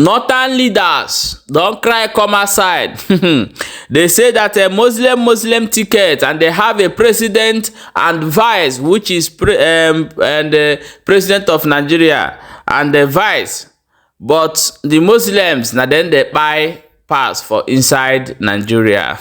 Northern leaders don't cry come outside. They say that a Muslim ticket, and they have a president and vice, which is president of Nigeria and the vice. But the Muslims, now then they buy pass for inside Nigeria.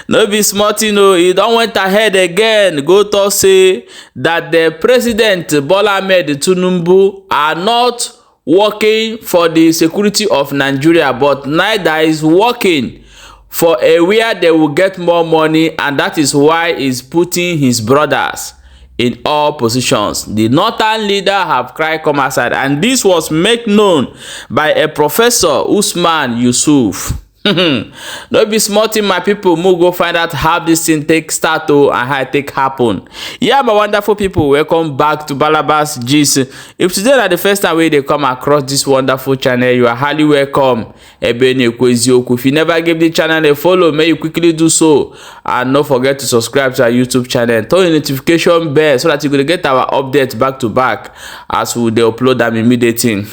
No be small thing, no. He don't went ahead again. Go to say that the president Bola Ahmed Tinubu are not working for the security of Nigeria, but neither is working for a where they will get more money, and that is why he's putting his brothers in all positions. The Northern leader have cried come outside, and this was made known by a professor, Usman Yusuf. No be small thing, my people. Move go find out how this thing take start and how it take happen. Yeah, my wonderful people, welcome back to Balabas Gist. If today is the first time they come across this wonderful channel, you are highly welcome. If you never give the channel a follow, may you quickly do so, and don't forget to subscribe to our YouTube channel. Turn the notification bell so that you will get our updates back to back as we upload them immediately.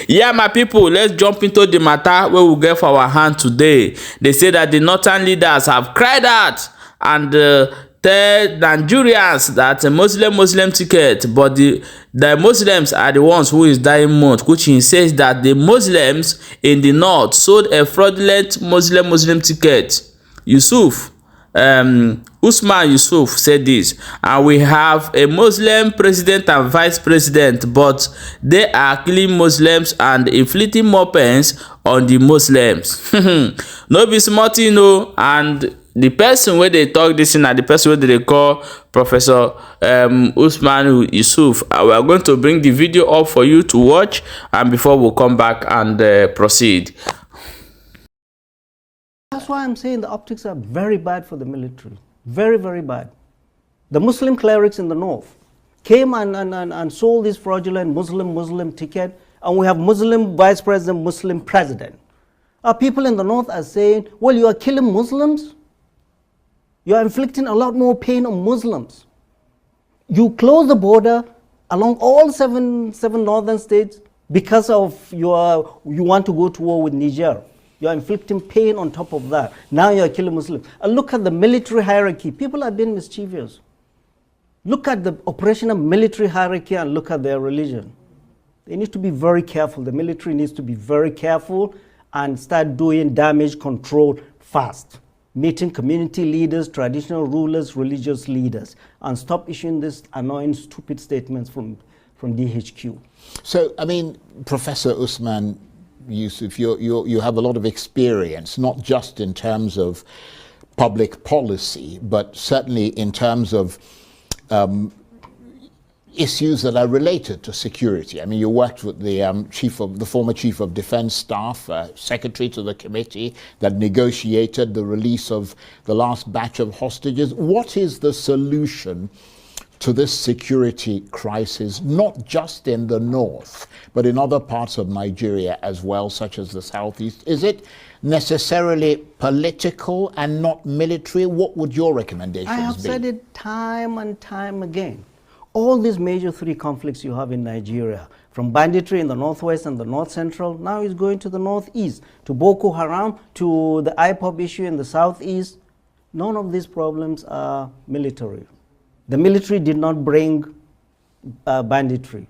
Yeah, my people, let's jump into the matter where we get for our hand today. They say that the Northern leaders have cried out and tell Nigerians that a Muslim ticket, but the Muslims are the ones who is dying most, which he says that the Muslims in the north sold a fraudulent Muslim ticket. Usman Yusuf said this, and we have a Muslim president and vice president, but they are killing Muslims and inflicting more pains on the Muslims. No be small thing, no. And the person where they talk this in, and the person where they call Professor Usman Yusuf, we are going to bring the video up for you to watch, and before we come back and proceed. That's why I'm saying the optics are very bad for the military. Very, very bad. The Muslim clerics in the north came and sold this fraudulent Muslim ticket, and we have Muslim vice president, Muslim president. Our people in the north are saying, well, you are killing Muslims. You are inflicting a lot more pain on Muslims. You close the border along all seven northern states because of you want to go to war with Niger. You are inflicting pain on top of that. Now you are killing Muslims. And look at the military hierarchy. People are being mischievous. Look at the operational military hierarchy and look at their religion. They need to be very careful. The military needs to be very careful and start doing damage control fast. Meeting community leaders, traditional rulers, religious leaders, and stop issuing these annoying, stupid statements from DHQ. So, I mean, Professor Usman Yusuf, you have a lot of experience, not just in terms of public policy, but certainly in terms of issues that are related to security. I mean, you worked with the former chief of defense staff, secretary to the committee that negotiated the release of the last batch of hostages. What is the solution to this security crisis, not just in the north, but in other parts of Nigeria as well, such as the southeast? Is it necessarily political and not military? What would your recommendations be? I have said it time and time again. All these major three conflicts you have in Nigeria, from banditry in the northwest and the north central, now is going to the northeast, to Boko Haram, to the IPOB issue in the southeast. None of these problems are military. The military did not bring banditry.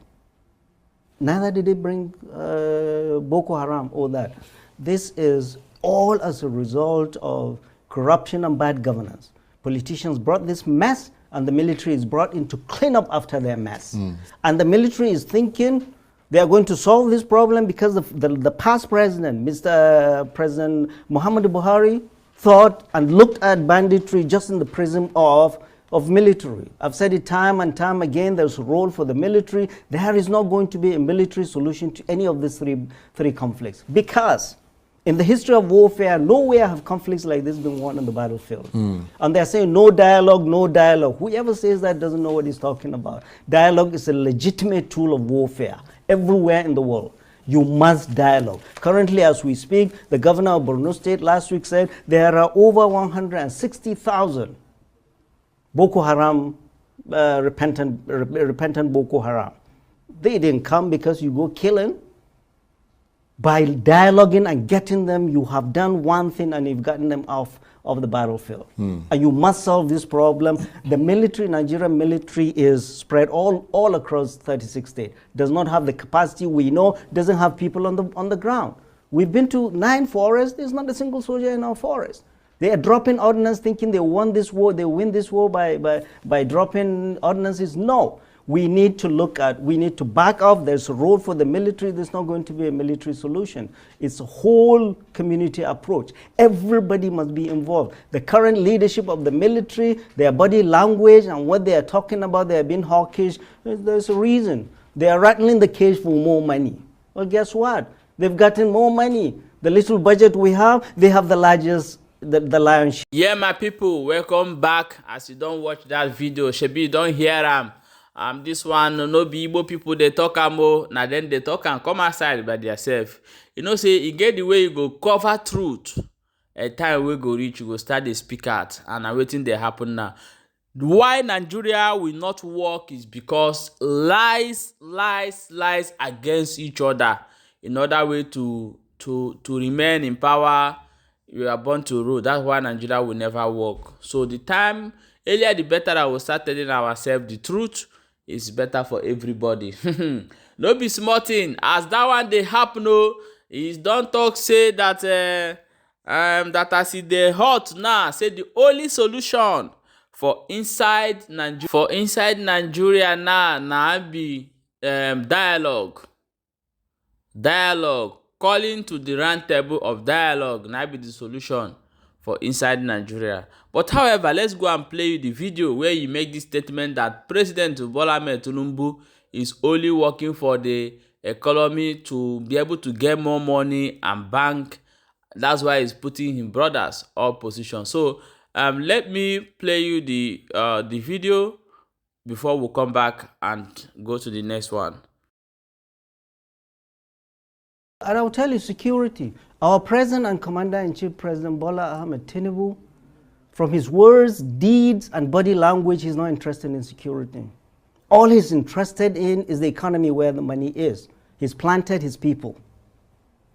Neither did they bring Boko Haram or that. This is all as a result of corruption and bad governance. Politicians brought this mess, and the military is brought in to clean up after their mess. And the military is thinking they are going to solve this problem because the past president, Mr. President Muhammadu Buhari, thought and looked at banditry just in the prism of military. I've said it time and time again, there's a role for the military. There is not going to be a military solution to any of these three conflicts, because in the history of warfare, nowhere have conflicts like this been won on the battlefield. And they're saying no dialogue, no dialogue. Whoever says that doesn't know what he's talking about. Dialogue is a legitimate tool of warfare everywhere in the world. You must dialogue. Currently, as we speak, the governor of Borno State last week said there are over 160,000 Boko Haram, repentant Boko Haram. They didn't come because you go killing. By dialoguing and getting them, you have done one thing and you've gotten them off of the battlefield. And you must solve this problem. The military, Nigerian military, is spread all across 36 states. Does not have the capacity, we know, doesn't have people on the ground. We've been to 9 forests, there's not a single soldier in our forest. They are dropping ordnance thinking they won this war, they win this war by dropping ordnances. No. We need to back off. There's a role for the military. There's not going to be a military solution. It's a whole community approach. Everybody must be involved. The current leadership of the military, their body language and what they are talking about, they are being hawkish. There's a reason. They are rattling the cage for more money. Well, guess what? They've gotten more money. The little budget we have, they have the largest, the lion's share. Yeah, my people, welcome back. As you don't watch that video, shebi you don't hear this one no be Igbo people they talk am na then they talk and come outside by themselves. You know, say you get the way you go cover truth. A time we go reach, you go start the speak out, and I'm waiting they happen now. Why Nigeria will not work is because lies against each other in order way to remain in power. We are born to rule. That's why Nigeria will never work. So the time earlier the better I will start telling ourselves the truth. Is better for everybody. No be small thing. As that one they happen, is don't talk say that that as it dey hot now, say the only solution for inside Nigeria now be dialogue, calling to the round table of dialogue now be the solution for inside Nigeria. But however, let's go and play you the video where you make this statement that President Bola Ahmed Tinubu is only working for the economy to be able to get more money and bank. That's why he's putting his brothers all position. So let me play you the video before we come back and go to the next one. And I'll tell you, security. Our President and Commander-in-Chief, President Bola Ahmed Tinubu, from his words, deeds, and body language, he's not interested in security. All he's interested in is the economy where the money is. He's planted his people.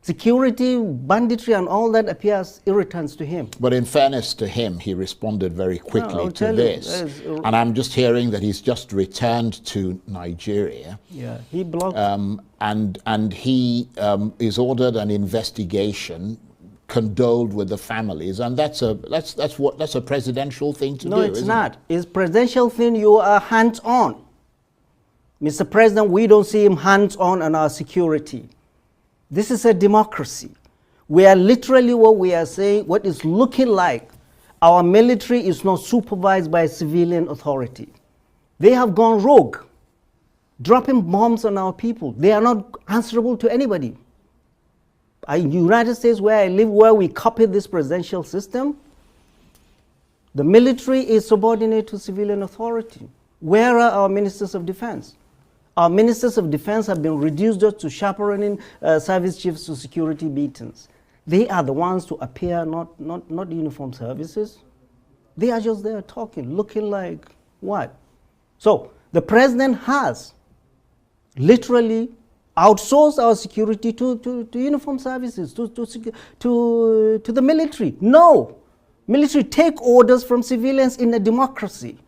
Security, banditry, and all that appears irritants to him. But in fairness to him, he responded very quickly to this. And I'm just hearing that he's just returned to Nigeria. Yeah, he blocked. And he is ordered an investigation, condoled with the families, and that's a presidential thing to do. No, it's not. It's presidential thing. You are hands-on. Mr. President, we don't see him hands-on our security. This is a democracy. We are literally what we are saying, what is looking like our military is not supervised by civilian authority. They have gone rogue, dropping bombs on our people. They are not answerable to anybody. In the United States, where I live, where we copy this presidential system, the military is subordinate to civilian authority. Where are our ministers of defense? Our ministers of defense have been reduced just to chaperoning service chiefs to security meetings. They are the ones to appear, not uniformed services. They are just there talking, looking like what? So the president has literally outsourced our security to uniformed services, to the military. No, military take orders from civilians in a democracy.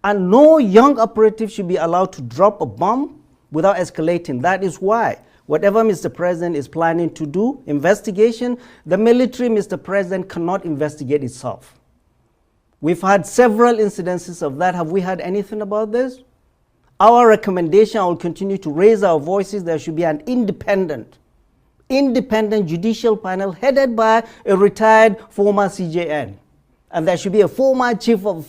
And no young operative should be allowed to drop a bomb without escalating. That is why whatever Mr. President is planning to do, investigation, the military, Mr. President, cannot investigate itself. We've had several incidences of that. Have we had anything about this? Our recommendation, I will continue to raise our voices. There should be an independent judicial panel headed by a retired former CJN. And there should be a former chief of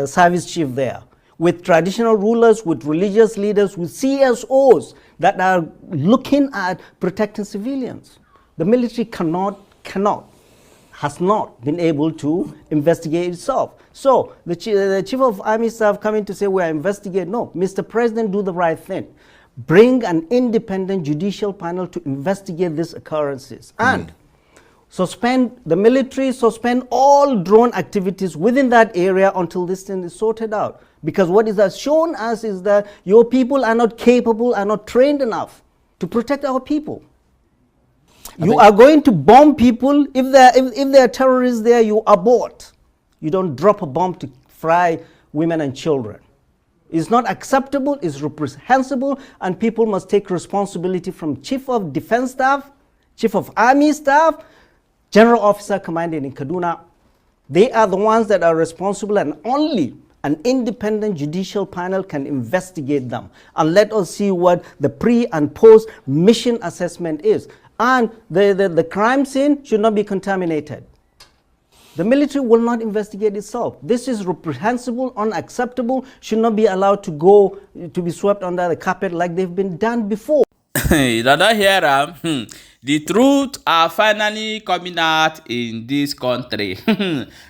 service chief there, with traditional rulers, with religious leaders, with CSOs that are looking at protecting civilians. The military has not been able to investigate itself. So the chief of army staff coming to say we're investigating. No, Mr. President, do the right thing. Bring an independent judicial panel to investigate these occurrences. And the military suspend all drone activities within that area until this thing is sorted out. Because what it has shown us is that your people are not capable, are not trained enough to protect our people. You are going to bomb people. If there are terrorists there, you abort. You don't drop a bomb to fry women and children. It's not acceptable, it's reprehensible, and people must take responsibility from Chief of Defense Staff, Chief of Army Staff, General Officer Commanding in Kaduna. They are the ones that are responsible, and only an independent judicial panel can investigate them. And let us see what the pre and post mission assessment is. And the crime scene should not be contaminated. The military will not investigate itself. This is reprehensible, unacceptable, should not be allowed to go to be swept under the carpet like they've been done before. You don't hear them. The truth are finally coming out in this country.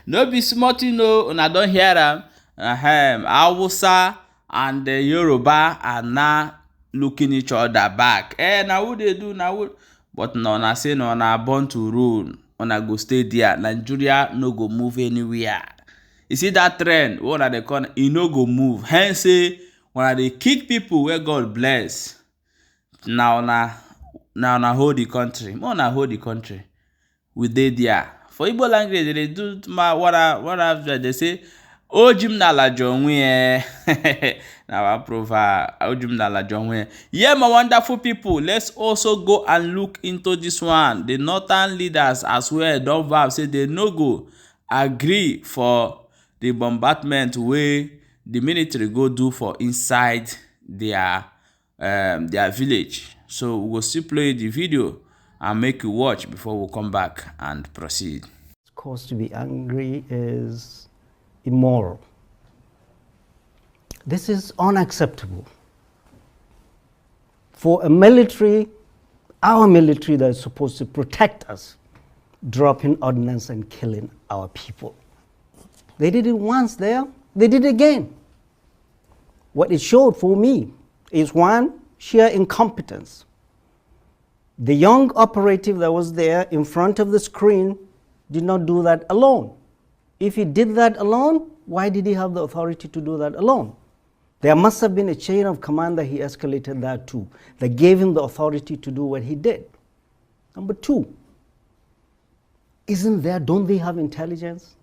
No be smart, you know, and I don't hear them. Hausa and the Yoruba are now looking each other back. Now what they do now? But no, I say no, I born to rule. When I go stay there, Nigeria no go move anywhere. You see that trend? What are they call? It no go move. Hence say when they kick people where God bless. Now hold the country. More na hold the country. We dey there. For Igbo language, they do what after they say. Ojim na la jonwe. Now I prover ojim na la jonwe. Yeah, my wonderful people. Let's also go and look into this one. The northern leaders as well don't vow say they no go agree for the bombardment way the military go do for inside their village. So we will still play the video and make you watch before we come back and proceed. Cause to be angry is immoral. This is unacceptable. For a military, our military that is supposed to protect us, dropping ordnance and killing our people. They did it once there, they did it again. What it showed for me is one, sheer incompetence. The young operative that was there in front of the screen did not do that alone. If he did that alone, why did he have the authority to do that alone? There must have been a chain of command that he escalated that to, that gave him the authority to do what he did. Number two, don't they have intelligence?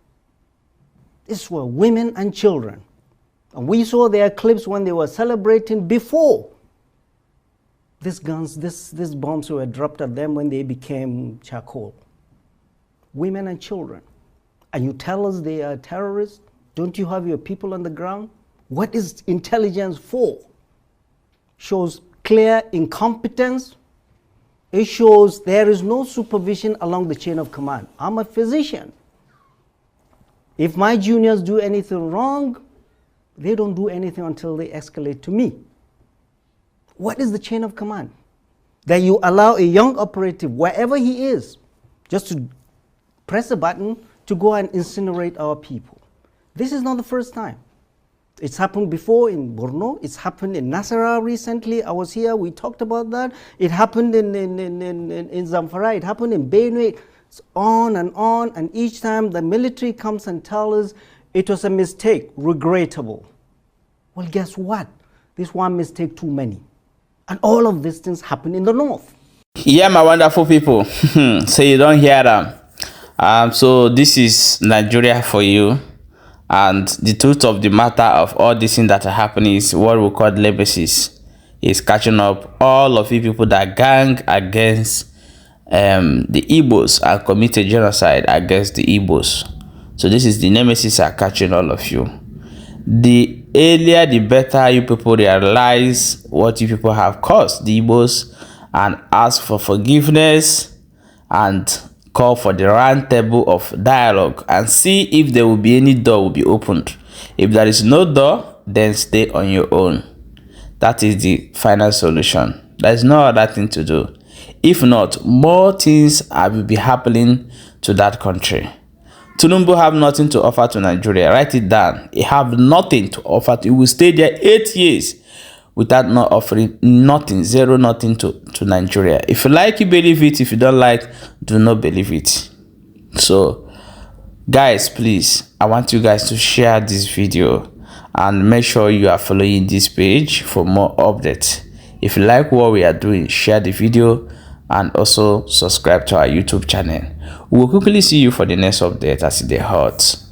These were women and children. And we saw their clips when they were celebrating before these guns, these bombs were dropped at them when they became charcoal. Women and children. And you tell us they are terrorists? Don't you have your people on the ground? What is intelligence for? Shows clear incompetence. It shows there is no supervision along the chain of command. I'm a physician. If my juniors do anything wrong, they don't do anything until they escalate to me. What is the chain of command? That you allow a young operative, wherever he is, just to press a button to go and incinerate our people. This is not the first time. It's happened before in Borno. It's happened in Nasarawa recently. I was here. We talked about that. It happened in Zamfara. It happened in Benue. It's on. And each time the military comes and tells us it was a mistake, regrettable. Well, guess what? This one mistake too many. And all of these things happen in the north. Yeah, my wonderful people. So you don't hear them. So this is Nigeria for you. And the truth of the matter of all these things that are happening is what we call legacies. Is catching up all of you people that gang against the Igbos and committed genocide against the Igbos. So this is the nemesis are catching all of you. The earlier the better you people realize what you people have caused the Igbos and ask for forgiveness and call for the round table of dialogue and see if there will be any door will be opened. If there is no door, then stay on your own. That is the final solution. There is no other thing to do. If not, more things will be happening to that country. Tinubu have nothing to offer to Nigeria. Write it down. He have nothing to offer. He will stay there 8 years without not offering nothing, zero, nothing to Nigeria. If you like, you believe it. If you don't like, do not believe it. So, guys, please, I want you guys to share this video and make sure you are following this page for more updates. If you like what we are doing, share the video and also subscribe to our YouTube channel. We will quickly see you for the next update as it is hot.